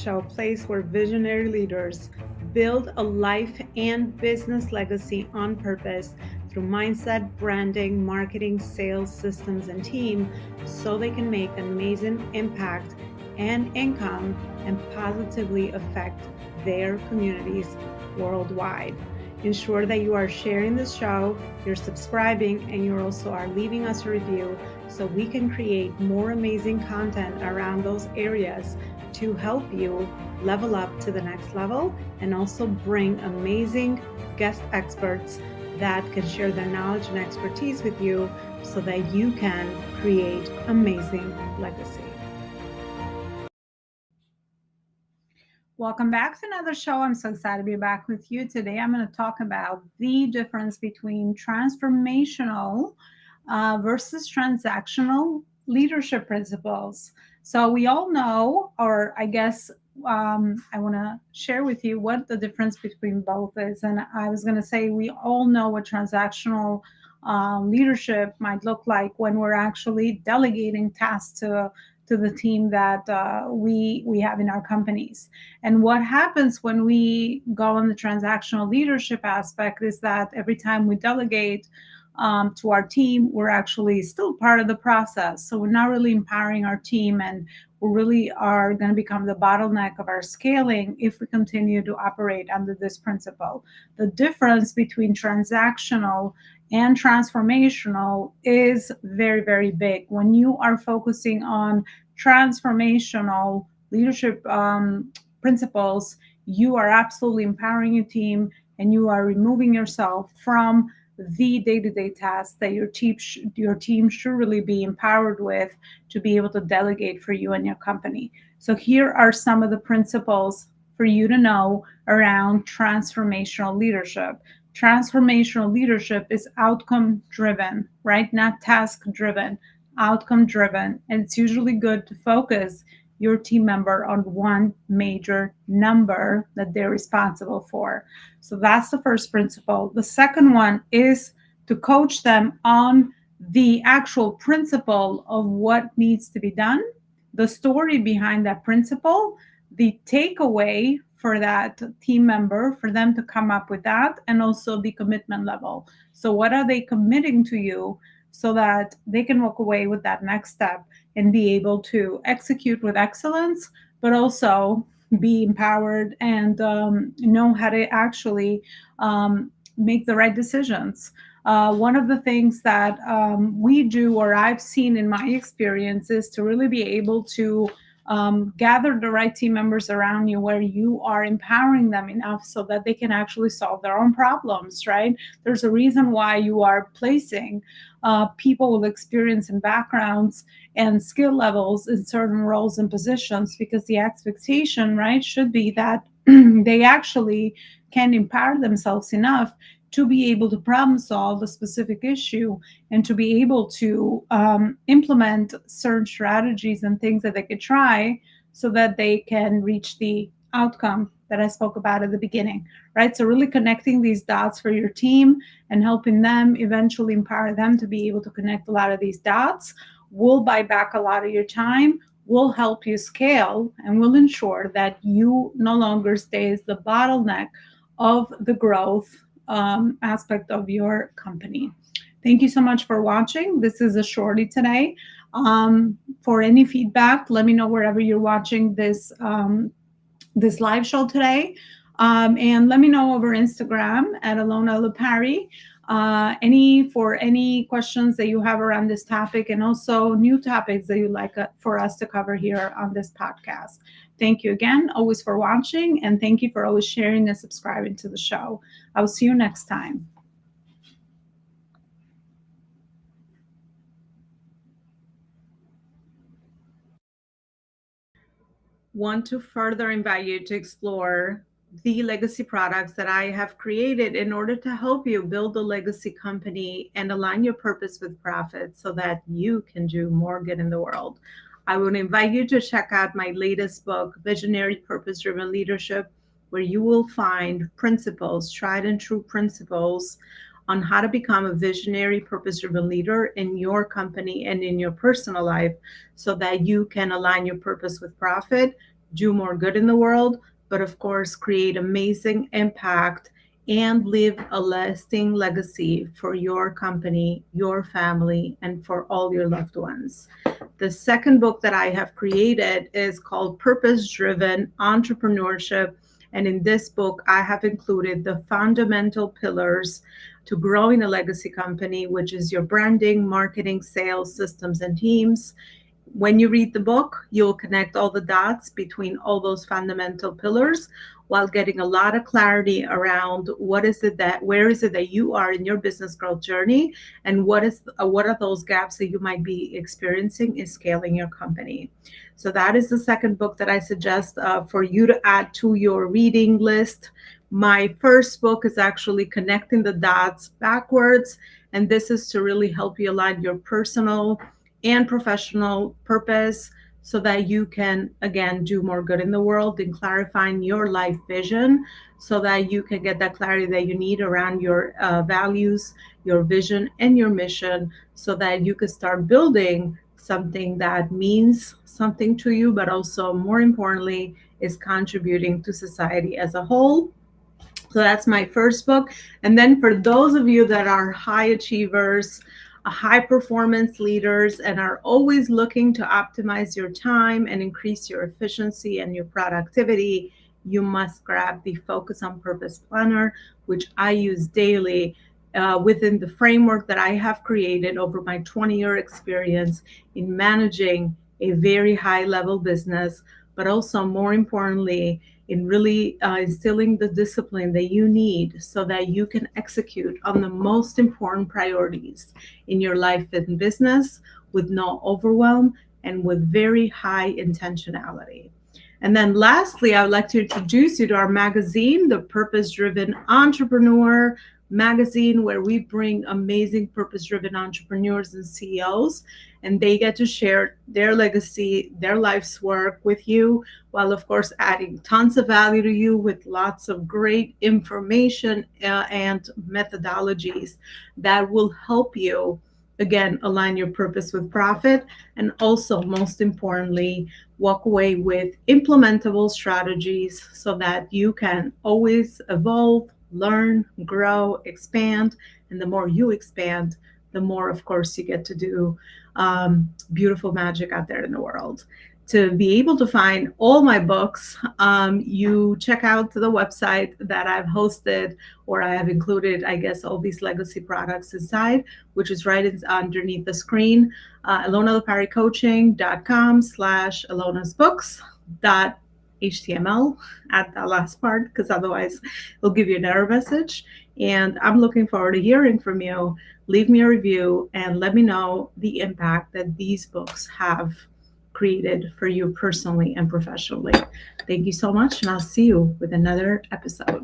show, a place where visionary leaders build a life and business legacy on purpose through mindset, branding, marketing, sales, systems, and team so they can make an amazing impact and income and positively affect their communities worldwide. Ensure that you are sharing this show, you're subscribing, and you also are leaving us a review so we can create more amazing content around those areas to help you level up to the next level and also bring amazing guest experts that can share their knowledge and expertise with you so that you can create amazing legacy. Welcome back to another show. I'm so excited to be back with you today. I'm going to talk about the difference between transformational versus transactional leadership principles. So we all know, or I guess I want to share with you what the difference between both is. And I was going to say we all know what transactional leadership might look like when we're actually delegating tasks to the team that we have in our companies. And what happens when we go on the transactional leadership aspect is that every time we delegate to our team, we're actually still part of the process. So we're not really empowering our team, and we really are going to become the bottleneck of our scaling if we continue to operate under this principle. The difference between transactional and transformational is very, very big. When you are focusing on transformational leadership principles, you are absolutely empowering your team and you are removing yourself from the day-to-day tasks that your team should really be empowered with to be able to delegate for you and your company. So here are some of the principles for you to know around transformational leadership. Transformational leadership is outcome driven, right? Not task driven, outcome driven. And it's usually good to focus your team member on one major number that they're responsible for. So that's the first principle. The second one is to coach them on the actual principle of what needs to be done, the story behind that principle, the takeaway for that team member, for them to come up with that, and also the commitment level. So what are they committing to you so that they can walk away with that next step and be able to execute with excellence, but also be empowered and know how to actually make the right decisions. One of the things that we do, or I've seen in my experience, is to really be able to gather the right team members around you where you are empowering them enough so that they can actually solve their own problems, right? There's a reason why you are placing people with experience and backgrounds and skill levels in certain roles and positions, because the expectation, right, should be that they actually can empower themselves enough to be able to problem solve a specific issue and to be able to implement certain strategies and things that they could try so that they can reach the outcome that I spoke about at the beginning, right? So really connecting these dots for your team and helping them eventually empower them to be able to connect a lot of these dots will buy back a lot of your time, will help you scale, and will ensure that you no longer stay as the bottleneck of the growth aspect of your company. Thank you so much for watching. This is a shorty today. For any feedback, let me know wherever you're watching this this live show today. And let me know over Instagram at Elona Lupari. Any questions that you have around this topic, and also new topics that you'd like for us to cover here on this podcast. Thank you again, always for watching, and thank you for always sharing and subscribing to the show. I will see you next time. Want to further invite you to explore the legacy products that I have created in order to help you build a legacy company and align your purpose with profit so that you can do more good in the world. I would invite you to check out my latest book, Visionary Purpose-Driven Leadership, where you will find principles, tried and true principles on how to become a visionary purpose-driven leader in your company and in your personal life so that you can align your purpose with profit, do more good in the world, but of course, create amazing impact and leave a lasting legacy for your company, your family, and for all your loved ones. The second book that I have created is called Purpose Driven Entrepreneurship. And in this book, I have included the fundamental pillars to growing a legacy company, which is your branding, marketing, sales, systems, and teams. When you read the book, you'll connect all the dots between all those fundamental pillars while getting a lot of clarity around where is it that you are in your business growth journey, and what are those gaps that you might be experiencing in scaling your company. So that is the second book that I suggest for you to add to your reading list. My first book is actually Connecting the Dots Backwards, and this is to really help you align your personal and professional purpose so that you can, again, do more good in the world, and clarifying your life vision so that you can get that clarity that you need around your values, your vision, and your mission, so that you can start building something that means something to you, but also, more importantly, is contributing to society as a whole. So that's my first book. And then for those of you that are high achievers, high performance leaders, and are always looking to optimize your time and increase your efficiency and your productivity, you must grab the Focus on Purpose Planner, which I use daily within the framework that I have created over my 20-year experience in managing a very high level business, but also, more importantly, in really instilling the discipline that you need so that you can execute on the most important priorities in your life and business with no overwhelm and with very high intentionality. And then lastly, I would like to introduce you to our magazine, the Purpose Driven Entrepreneur magazine, where we bring amazing purpose-driven entrepreneurs and CEOs, and they get to share their legacy, their life's work with you, while of course adding tons of value to you with lots of great information and methodologies that will help you, again, align your purpose with profit, and also, most importantly, walk away with implementable strategies so that you can always evolve, learn, grow, expand. And the more you expand, the more, of course, you get to do beautiful magic out there in the world. To be able to find all my books, you check out the website that I've hosted, or I have included, I guess, all these legacy products inside, which is right underneath the screen, elonalaparicoaching.com/elonasbooks.html. Add that last part, because otherwise it'll give you an error message. And I'm looking forward to hearing from you. Leave me a review and let me know the impact that these books have created for you personally and professionally. Thank you so much, and I'll see you with another episode.